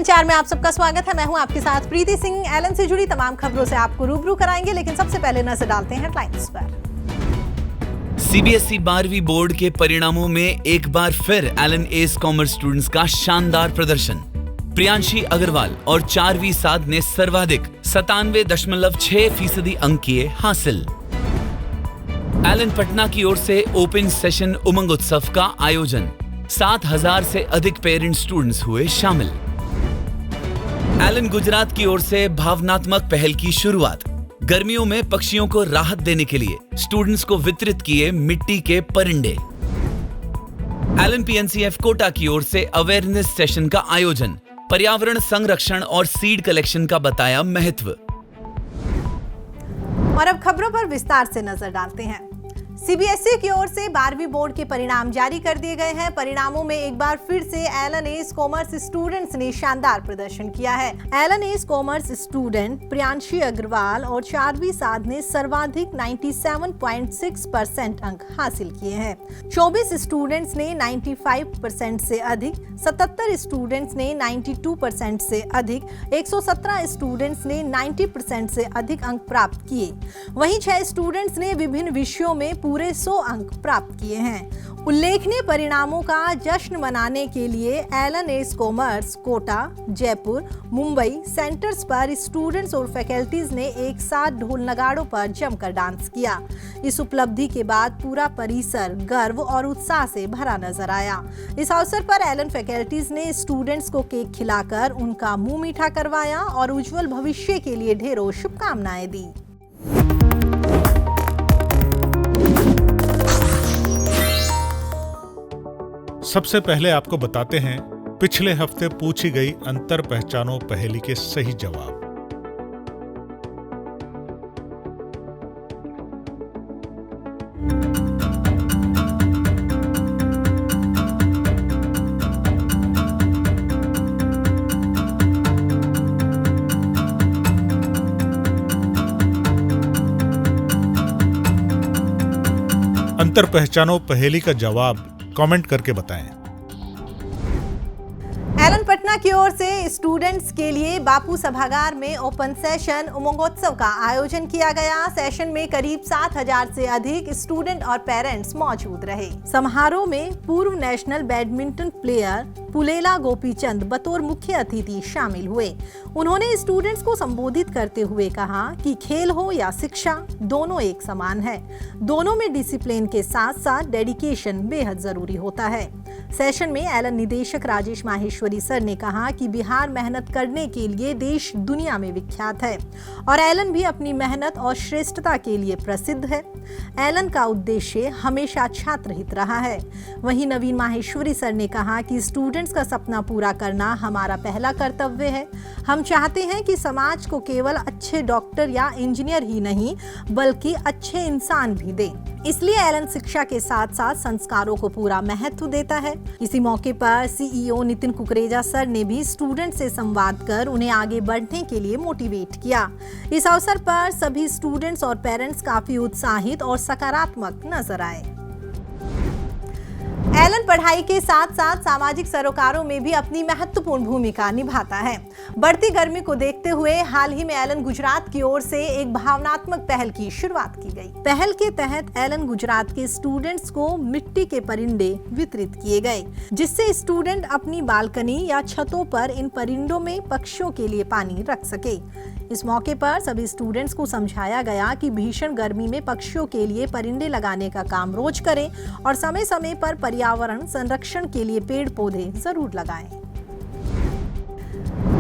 संचार में आप सबका स्वागत है। मैं हूं आपके साथ प्रीति सिंह। एलन से जुड़ी तमाम खबरों से आपको रूबरू कराएंगे, लेकिन सबसे पहले नजर डालते हैं हेडलाइंस पर। सीबीएसई 12वीं बोर्ड के परिणामों में एक बार फिर एलन एस कॉमर्स स्टूडेंट्स का शानदार प्रदर्शन। प्रियांशी अग्रवाल और चारवी साध ने सर्वाधिक 97.6% अंक किए हासिल। एलन पटना की ओर से ओपन सेशन उमंग उत्सव का आयोजन, 7,000 से अधिक पेरेंट स्टूडेंट्स हुए शामिल। एलन गुजरात की ओर से भावनात्मक पहल की शुरुआत, गर्मियों में पक्षियों को राहत देने के लिए स्टूडेंट्स को वितरित किए मिट्टी के परिंदे। एलन पीएनसीएफ कोटा की ओर से अवेयरनेस सेशन का आयोजन, पर्यावरण संरक्षण और सीड कलेक्शन का बताया महत्व। और अब खबरों पर विस्तार से नजर डालते हैं। सीबीएसई की ओर से 12वीं बोर्ड के परिणाम जारी कर दिए गए हैं। परिणामों में एक बार फिर से एलन एस कॉमर्स स्टूडेंट्स ने शानदार प्रदर्शन किया है। Allen's commerce student Priyanshi Agarwal और चारवी साध ने सर्वाधिक 97.6% अंक हासिल किए हैं। 24 स्टूडेंट्स ने 95% से अधिक, 77 स्टूडेंट्स ने 92% से अधिक, 117 स्टूडेंट्स ने 90% से अधिक अंक प्राप्त किए। वहीं 6 स्टूडेंट्स ने विभिन्न विषयों में पूरे 100 अंक प्राप्त किए हैं। उल्लेखनीय परिणामों का जश्न मनाने के लिए Allen's commerce Kota, Jaipur, Mumbai centres पर स्टूडेंट्स और फैकल्टीज ने एक साथ ढोल नगाड़ों पर जमकर डांस किया। इस उपलब्धि के बाद पूरा परिसर गर्व और उत्साह से भरा नजर आया। इस अवसर पर एलन फैकल्टीज ने स्टूडेंट्स को केक खिलाकर उनका मुंह मीठा करवाया और उज्जवल भविष्य के लिए ढेरों शुभकामनाएं दी। सबसे पहले आपको बताते हैं पिछले हफ्ते पूछी गई अंतर पहचानो पहेली के सही जवाब। अंतर पहचानो पहेली का जवाब कमेंट करके बताएं। एलन पटना की ओर से स्टूडेंट्स के लिए बापू सभागार में ओपन सेशन उमंगोत्सव का आयोजन किया गया। सेशन में करीब 7,000 से अधिक स्टूडेंट और पेरेंट्स मौजूद रहे। समारोह में पूर्व national badminton player Pullela Gopichand बतौर मुख्य अतिथि शामिल हुए। उन्होंने स्टूडेंट्स को संबोधित करते हुए कहा कि खेल हो या शिक्षा, दोनों एक समान है। दोनों में डिसिप्लिन के साथ साथ डेडिकेशन बेहद जरूरी होता है। सेशन में एलन निदेशक राजेश माहेश्वरी सर ने कहा कि बिहार मेहनत करने के लिए देश दुनिया में विख्यात है और एलन भी अपनी मेहनत और श्रेष्ठता के लिए प्रसिद्ध है। एलन का उद्देश्य हमेशा छात्र हित रहा है। वहीं नवीन माहेश्वरी सर ने कहा कि स्टूडेंट्स का सपना पूरा करना हमारा पहला कर्तव्य है। हम चाहते हैं कि समाज को केवल अच्छे डॉक्टर या इंजीनियर ही नहीं बल्कि अच्छे इंसान भी दे। इसलिए एलन शिक्षा के साथ साथ संस्कारों को पूरा महत्व देता है। इसी मौके पर सीईओ नितिन कुकरेजा सर ने भी स्टूडेंट से संवाद कर उन्हें आगे बढ़ने के लिए मोटिवेट किया। इस अवसर पर सभी स्टूडेंट्स और पेरेंट्स काफी उत्साहित और सकारात्मक नजर आए। एलन पढ़ाई के साथ साथ सामाजिक सरोकारों में भी अपनी महत्वपूर्ण भूमिका निभाता है। बढ़ती गर्मी को देखते हुए हाल ही में एलन गुजरात की ओर से एक भावनात्मक पहल की शुरुआत की गई। पहल के तहत एलन गुजरात के स्टूडेंट्स को मिट्टी के परिंदे वितरित किए गए, जिससे स्टूडेंट अपनी बालकनी या छतों पर इन परिंदों में पक्षियों के लिए पानी रख सके। इस मौके पर सभी स्टूडेंट्स को समझाया गया कि भीषण गर्मी में पक्षियों के लिए परिंदे लगाने का काम रोज करें और समय समय पर पर्यावरण संरक्षण के लिए पेड़ पौधे जरूर लगाएं।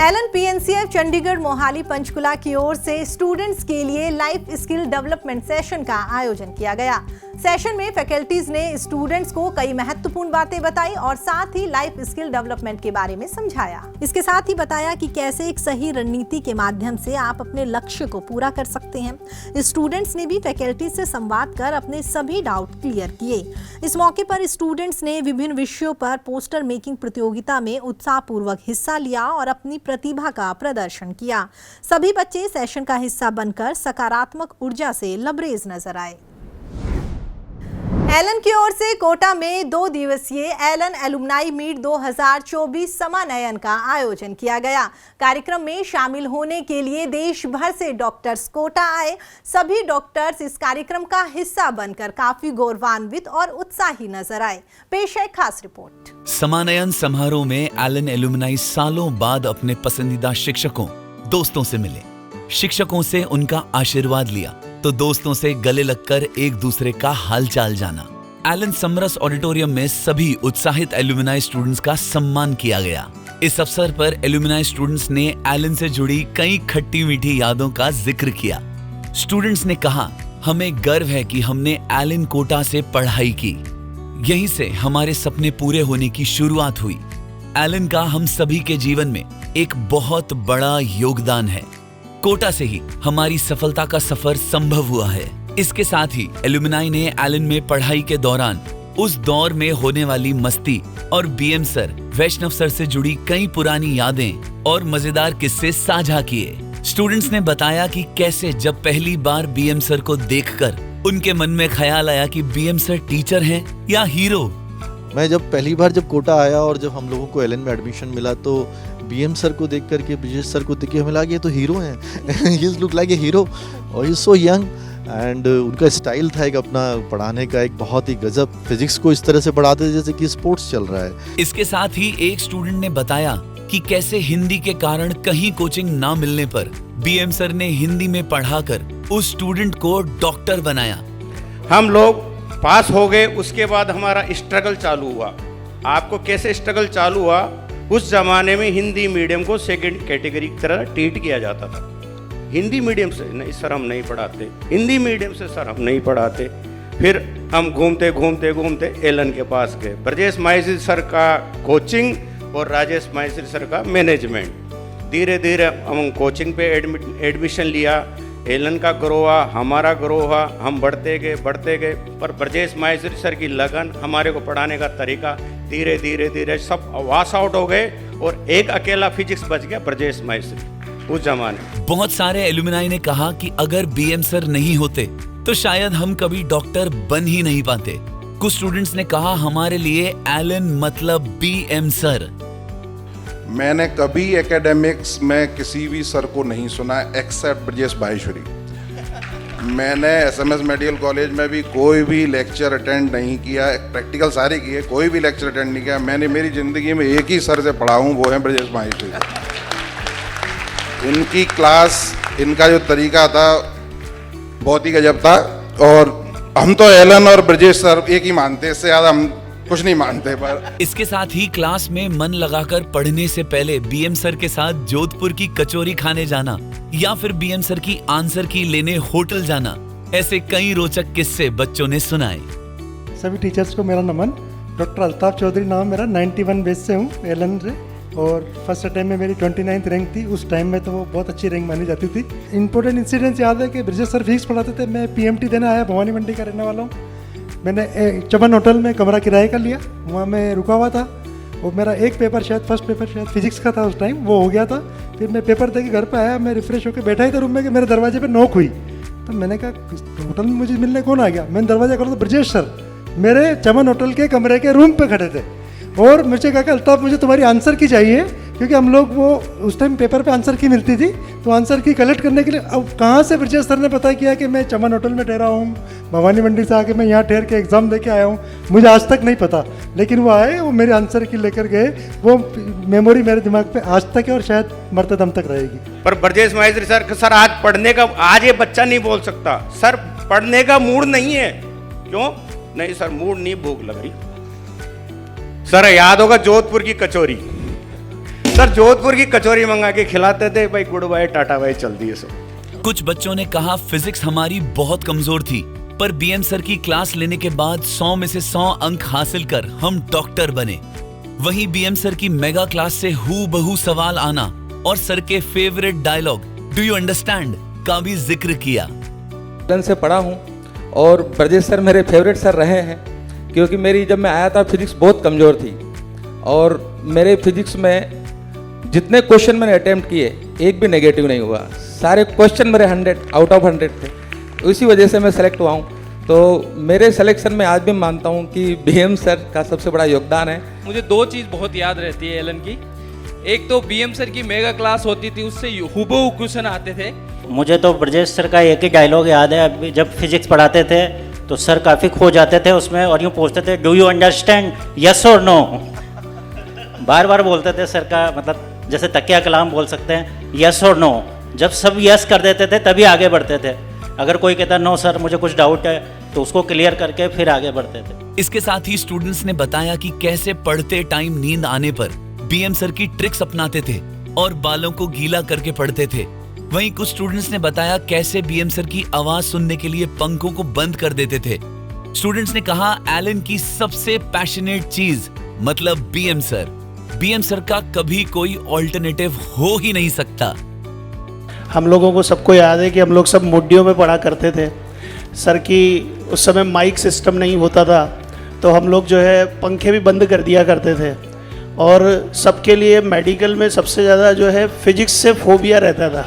एलन पीएनसीएफ चंडीगढ़ मोहाली पंचकुला की ओर से स्टूडेंट्स के लिए लाइफ स्किल डेवलपमेंट सेशन का आयोजन किया गया। सेशन में फैकल्टीज ने स्टूडेंट्स को कई महत्वपूर्ण बातें बताई और साथ ही लाइफ स्किल डेवलपमेंट के बारे में समझाया। इसके साथ ही बताया कि कैसे एक सही रणनीति के माध्यम से आप अपने लक्ष्य को पूरा कर सकते हैं। स्टूडेंट्स ने भी फैकल्टी से संवाद कर अपने सभी डाउट क्लियर किए। इस मौके पर स्टूडेंट्स ने विभिन्न विषयों पर पोस्टर मेकिंग प्रतियोगिता में उत्साहपूर्वक हिस्सा लिया और अपनी प्रतिभा का प्रदर्शन किया। सभी बच्चे सेशन का हिस्सा बनकर सकारात्मक ऊर्जा से लबरेज नजर आए। एलन की ओर से कोटा में 2 दिवसीय एलन एलुमनाई मीट 2024 समानयन का आयोजन किया गया। कार्यक्रम में शामिल होने के लिए देश भर से डॉक्टर्स कोटा आए। सभी डॉक्टर्स इस कार्यक्रम का हिस्सा बनकर काफी गौरवान्वित और उत्साही नजर आए। पेश है खास रिपोर्ट। समानयन समारोह में एलन एलुमनाई सालों बाद अपने पसंदीदा शिक्षकों, दोस्तों से मिले। शिक्षकों से उनका आशीर्वाद लिया तो दोस्तों से गले लगकर एक दूसरे का हालचाल जाना। एलन समरस ऑडिटोरियम में सभी उत्साहित एलुमनाई स्टूडेंट्स का सम्मान किया गया। इस अवसर पर एलुमनाई स्टूडेंट्स ने एलन से जुड़ी कई खट्टी मीठी यादों का जिक्र किया। स्टूडेंट्स ने कहा, हमें गर्व है कि हमने एलन कोटा से पढ़ाई की, यहीं से हमारे सपने पूरे होने की शुरुआत हुई। एलन का हम सभी के जीवन में एक बहुत बड़ा योगदान है। कोटा से ही हमारी सफलता का सफर संभव हुआ है। इसके साथ ही एलुमनाई ने एलन में पढ़ाई के दौरान उस दौर में होने वाली मस्ती और बीएम सर, वैष्णव सर से जुड़ी कई पुरानी यादें और मजेदार किस्से साझा किए। स्टूडेंट्स ने बताया कि कैसे जब पहली बार बीएम सर को देखकर उनके मन में ख्याल आया कि बीएम सर टीचर हैं या हीरो। मैं जब पहली बार जब कोटा आया और जब हम लोगों को एलन में एडमिशन मिला तो बीएम सर को देख करके, ब्रिजेश सर को देख के हमें लगा ये तो हीरो हैं। ही लुक लाइक ए हीरो और ही सो यंग एंड उनका स्टाइल था एक अपना पढ़ाने का, एक बहुत ही गजब। फिजिक्स को इस तरह से पढ़ाते जैसे कि स्पोर्ट्स चल रहा है। इसके साथ ही एक स्टूडेंट ने बताया कि कैसे हिंदी के कारण कहीं कोचिंग ना मिलने पर बीएम सर ने हिंदी में पढ़ाकर उस स्टूडेंट को डॉक्टर बनाया। हम लोग पास हो गए, उसके बाद हमारा स्ट्रगल चालू हुआ। आपको कैसे स्ट्रगल चालू हुआ? उस जमाने में हिंदी मीडियम को सेकंड कैटेगरी की तरह ट्रीट किया जाता था। हिंदी मीडियम से नहीं सर हम नहीं पढ़ाते, हिंदी मीडियम से सर हम नहीं पढ़ाते। फिर हम घूमते घूमते घूमते एलन के पास गए। ब्रजेश माहेश्वरी सर का कोचिंग और राजेश माहेश्वरी सर का मैनेजमेंट। धीरे धीरे हम कोचिंग पे एडमिशन लिया। एलन का ग्रो हुआ, हमारा ग्रो हुआ, हम बढ़ते गए। पर ब्रजेश माहेश्वरी सर की लगन, हमारे को पढ़ाने का तरीका धीरे धीरे सब वॉश आउट हो गए और एक अकेला फिजिक्स बच गया, ब्रजेश माहेश्वरी उस जमाने। बहुत सारे एलुमनाई ने कहा कि अगर बीएम सर नहीं होते तो शायद हम कभी डॉक्टर बन ही नहीं पाते। कुछ स्टूडेंट्स ने कहा, हमारे लिए एलन मतलब बीएम सर। मैंने कभी एकेडमिक्स में किसी भी सर को नहीं सुना एक्सेप्ट ब्रजेश माहेश्वरी। मैंने एसएमएस मेडिकल कॉलेज में भी कोई भी लेक्चर अटेंड नहीं किया, प्रैक्टिकल सारे किए, कोई भी लेक्चर अटेंड नहीं किया। मैंने मेरी ज़िंदगी में एक ही सर से पढ़ा हूँ, वो है ब्रजेश माहेश्वरी। इनकी क्लास, इनका जो तरीका था बहुत ही गजब था। और हम तो एलन और ब्रजेश सर एक ही मानते, इससे ज़्यादा हम कुछ नहीं मानते। पर इसके साथ ही क्लास में मन लगाकर पढ़ने से पहले बीएम सर के साथ जोधपुर की कचौरी खाने जाना या फिर बीएम सर की आंसर की लेने होटल जाना, ऐसे कई रोचक किस्से बच्चों ने सुनाए। सभी टीचर्स को मेरा नमन। डॉक्टर अल्ताफ चौधरी नाम मेरा, 91 बेस से हूँ एलन से। और फर्स्ट टाइम में मेरी 29th रैंक थी। उस टाइम में तो वो बहुत अच्छी रैंक मानी जाती थी। इंपॉर्टेंट इंसिडेंट्स याद है कि ब्रिजेश सर फिजिक्स पढ़ाते थे। मैं पीएमटी देने आया, भवानी मंडी का रहने वाला हूँ। मैंने चमन होटल में कमरा किराए का लिया, वहाँ मैं रुका हुआ था। और मेरा एक पेपर शायद, फर्स्ट पेपर शायद फिजिक्स का था उस टाइम, वो हो गया था। फिर मैं पेपर दे के घर पे आया, मैं रिफ्रेश होकर बैठा ही था रूम में कि मेरे दरवाजे पे नॉक हुई। तो मैंने कहा होटल में मुझे मिलने कौन आ गया? मैंने दरवाजा खोला तो ब्रजेश सर मेरे चमन होटल के कमरे के रूम पे खड़े थे। और मुझे कहा कि अल्ताफ मुझे तुम्हारी आंसर की चाहिए, क्योंकि हम लोग वो उस टाइम पेपर पे आंसर की मिलती थी, तो आंसर की कलेक्ट करने के लिए। अब कहाँ से ब्रजेश सर ने पता किया कि मैं चमन होटल में ठहरा हूँ, भवानी मंडी से आके मैं यहाँ ठहर के एग्ज़ाम दे के आया हूँ, मुझे आज तक नहीं पता। लेकिन वो आए, वो मेरे आंसर की लेकर गए। वो मेमोरी मेरे दिमाग पे आज तक है और शायद मरते दम तक रहेगी। पर ब्रजेश माहेश्वरी सर आज पढ़ने का, आज ये बच्चा नहीं बोल सकता सर पढ़ने का मूड नहीं है। क्यों नहीं सर? मूड नहीं, भूख लग रही। सर याद होगा जोधपुर की कचौरी, सर जोधपुर की कचौरी मंगा के खिलाते थे। भाई गुड बाय टाटा बाय चलती है सब। कुछ बच्चों ने कहा फिजिक्स हमारी बहुत कमजोर थी, पर बीएम सर की क्लास लेने के बाद 100 में से 100 अंक हासिल कर हम डॉक्टर बने। वहीं बीएम सर की मेगा क्लास से हूबहू सवाल आना और सर के favourite dialogue do you understand का भी जिक्र किया। एलन से पढ़ा हूँ और ब्रजेश सर मेरे फेवरेट सर रहे हैं, क्योंकि मेरी जब मैं आया था फिजिक्स बहुत कमज़ोर थी। और मेरे फिजिक्स में जितने क्वेश्चन मैंने अटेम्प्ट किए एक भी नेगेटिव नहीं हुआ, सारे क्वेश्चन मेरे 100 आउट ऑफ 100 थे। इसी वजह से मैं सेलेक्ट हुआ हूँ। तो मेरे सिलेक्शन में आज भी मानता हूँ कि बीएम सर का सबसे बड़ा योगदान है। मुझे दो चीज़ बहुत याद रहती है एलन की। एक तो बीएम सर की मेगा क्लास होती थी, उससे हुबहू क्वेश्चन आते थे। मुझे तो ब्रजेश सर का एक ही डायलॉग याद है। अभी जब फिजिक्स पढ़ाते थे तो सर काफ़ी खो जाते थे उसमें और यूँ पूछते थे डू यू अंडरस्टैंड यस और नो। बार बार बोलते थे सर का, मतलब जैसे तकिया कलाम बोल सकते हैं, यस और नो। जब सब यस कर देते थे तभी आगे बढ़ते थे। अगर कोई कहता नो सर मुझे कुछ डाउट है तो उसको क्लियर करके फिर आगे बढ़ते थे। इसके साथ ही स्टूडेंट्स ने बताया कि कैसे पढ़ते टाइम नींद आने पर बीएम सर की ट्रिक्स अपनाते थे और बालों को गीला करके पढ़ते थे। वहीं कुछ स्टूडेंट्स ने बताया कैसे बीएम सर की आवाज सुनने के लिए पंखों को बंद कर देते थे। स्टूडेंट्स ने कहा एलन की सबसे पैशनेट चीज मतलब बीएम सर। बीएम सर का कभी कोई ऑल्टरनेटिव हो ही नहीं सकता। हम लोगों को सबको याद है कि हम लोग सब मोडियों में पढ़ा करते थे। सर की उस समय माइक सिस्टम नहीं होता था तो हम लोग जो है पंखे भी बंद कर दिया करते थे। और सबके लिए मेडिकल में सबसे ज़्यादा जो है फिजिक्स से फोबिया रहता था।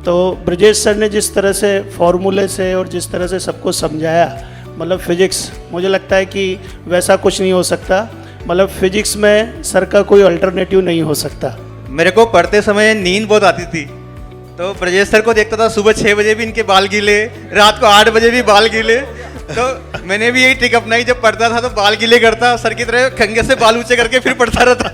तो ब्रजेश सर ने जिस तरह से फॉर्मूले से और जिस तरह से सबको समझाया, मतलब फिजिक्स, मुझे लगता है कि वैसा कुछ नहीं हो सकता। मतलब फिजिक्स में सर का कोई अल्टरनेटिव नहीं हो सकता। मेरे को पढ़ते समय नींद बहुत आती थी तो ब्रजेश सर को देखता था, सुबह 6 बजे भी इनके बाल गीले, रात को 8 बजे भी बाल गीले। तो मैंने भी यही ट्रिक अपनाई, जब पढ़ता था तो बाल गीले करता, सर की तरह खंगे से बाल ऊंचे करके फिर पढ़ता रहता।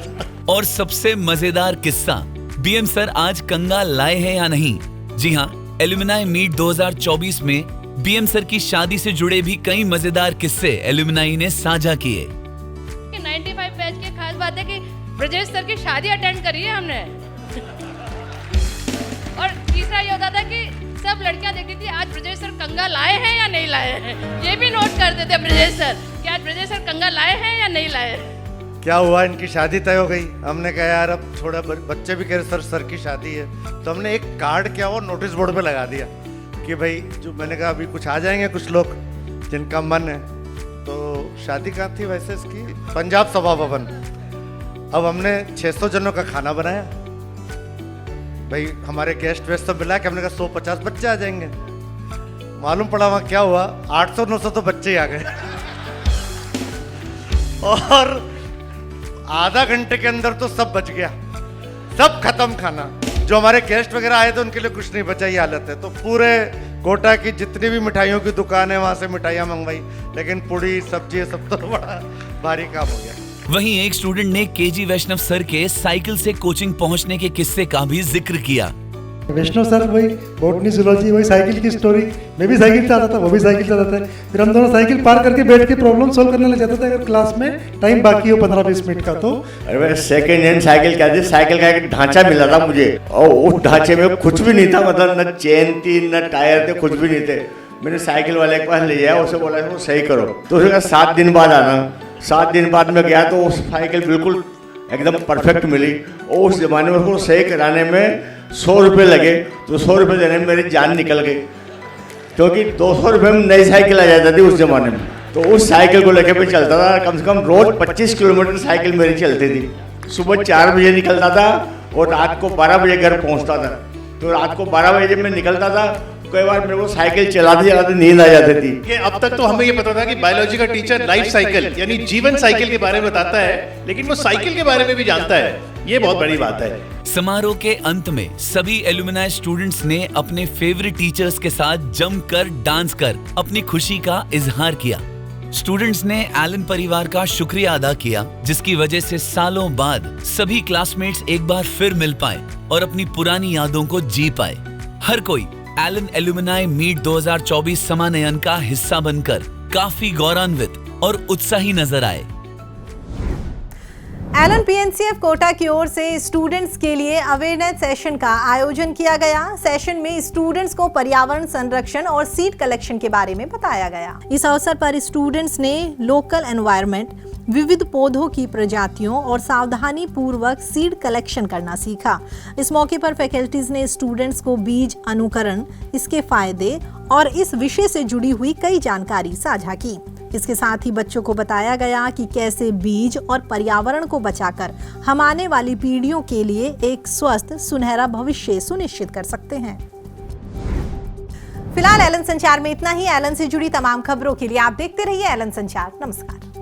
और सबसे मजेदार किस्सा, बीएम सर आज कंगा लाए हैं या नहीं। जी हाँ, एल्यूमिनाई मीट 2024 में बीएम सर की शादी से जुड़े भी कई मजेदार किस्से एल्यूमिनाई ने साझा किए। 95 बैच की खास बात है कि ब्रजेश सर की शादी अटेंड करी है हमने। और तीसरा ये होता था कि सब लड़कियां देखती थी आज ब्रजेश सर कंगा लाए हैं या नहीं लाए हैं। ये भी नोट करते थे ब्रजेश सर कि आज ब्रजेश सर कंगा लाए हैं या नहीं लाए। क्या हुआ, इनकी शादी तय हो गई। हमने कहा यार अब थोड़ा बच्चे भी कह रहे सर की शादी है, तो हमने एक कार्ड क्या हुआ नोटिस बोर्ड पे लगा दिया कि भाई जो, मैंने कहा अभी कुछ आ जाएंगे कुछ लोग जिनका मन है। तो शादी कहाँ थी वैसे इसकी, पंजाब सभा भवन। अब हमने 600 जनों का खाना बनाया। भाई हमारे गेस्ट वेस्ट सब मिला के हमने कहा 150 बच्चे आ जाएंगे। मालूम पड़ा वहाँ क्या हुआ, 800-900 तो बच्चे ही आ गए। और आधा घंटे के अंदर तो सब बच गया, सब खत्म खाना। जो हमारे गेस्ट वगैरह आए थे उनके लिए कुछ नहीं बचा, ये हालत है। तो पूरे कोटा की जितनी भी मिठाइयों की दुकान है वहां से मिठाइयाँ मंगवाई, लेकिन पूड़ी सब्जी सब तो बड़ा भारी काम हो गया। वहीं एक स्टूडेंट ने केजी वैष्णव सर के साइकिल से कोचिंग पहुंचने के किस्से का भी जिक्र किया। वैष्णव सर वही बॉटनी जूलॉजी, वही साइकिल की स्टोरी। मैं भी साइकिल चलाता था, वो भी साइकिल चलाता था। फिर हम दोनों साइकिल पार करके बैठ के प्रॉब्लम सॉल्व करने लग जाते थे अगर क्लास में टाइम बाकी हो 15-20 मिनट का। तो अरे सेकेंड हैंड साइकिल क्या थी, साइकिल का एक ढांचा मिला था मुझे और उस ढांचे में कुछ भी नहीं था, मतलब न चेन थी न टायर थे, कुछ भी नहीं थे। मैंने साइकिल वाले के पास ले जाया, उसे बोला इसको सही करो, तो उसने कहा 7 दिन बाद आना। 7 दिन बाद में गया तो उस साइकिल बिल्कुल एकदम परफेक्ट मिली। और उस जमाने में उसको सही कराने में 100 रुपये लगे, तो 100 रुपये देने में मेरी जान निकल गई, क्योंकि 200 रुपये में नई साइकिल आ जाती थी उस जमाने में। तो उस साइकिल को लेकर मैं चलता था, कम से कम रोज 25 किलोमीटर साइकिल मेरी चलती थी। सुबह 4 बजे निकलता था और रात को 12 बजे घर पहुंचता था। तो रात को 12 बजे जब मैं निकलता था, कई बार मेरे को साइकिल चलाते चलाते नींद आ जाती थी। कि अब तक तो हमें ये पता था कि बायोलॉजी का टीचर लाइफ साइकिल यानी जीवन साइकिल के बारे में बताता है, लेकिन वो साइकिल के बारे में भी जानता है, ये बहुत बड़ी बात है। समारोह के अंत में सभी एल्यूमिनाई स्टूडेंट्स ने अपने फेवरेट टीचर्स के साथ जमकर डांस कर अपनी खुशी का इजहार किया। स्टूडेंट्स ने एलन परिवार का शुक्रिया अदा किया, जिसकी वजह से सालों बाद सभी क्लासमेट्स एक बार फिर मिल पाए और अपनी पुरानी यादों को जी पाए। हर कोई एलन एल्यूमिनाई मीट 2024 समानयन का हिस्सा बनकर काफी गौरवान्वित और उत्साही नजर आए। एलन पीएनसीएफ कोटा की ओर से स्टूडेंट्स के लिए अवेयरनेस सेशन का आयोजन किया गया। सेशन में स्टूडेंट्स को पर्यावरण संरक्षण और सीड कलेक्शन के बारे में बताया गया। इस अवसर पर स्टूडेंट्स ने लोकल एनवायरनमेंट, विविध पौधों की प्रजातियों और सावधानी पूर्वक सीड कलेक्शन करना सीखा। इस मौके पर फैकल्टीज ने स्टूडेंट्स को बीज अनुकरण, इसके फायदे और इस विषय से जुड़ी हुई कई जानकारी साझा की। इसके साथ ही बच्चों को बताया गया कि कैसे बीज और पर्यावरण को बचाकर हम आने वाली पीढ़ियों के लिए एक स्वस्थ सुनहरा भविष्य सुनिश्चित कर सकते हैं। फिलहाल एलन संचार में इतना ही। एलन से जुड़ी तमाम खबरों के लिए आप देखते रहिए एलन संचार। नमस्कार।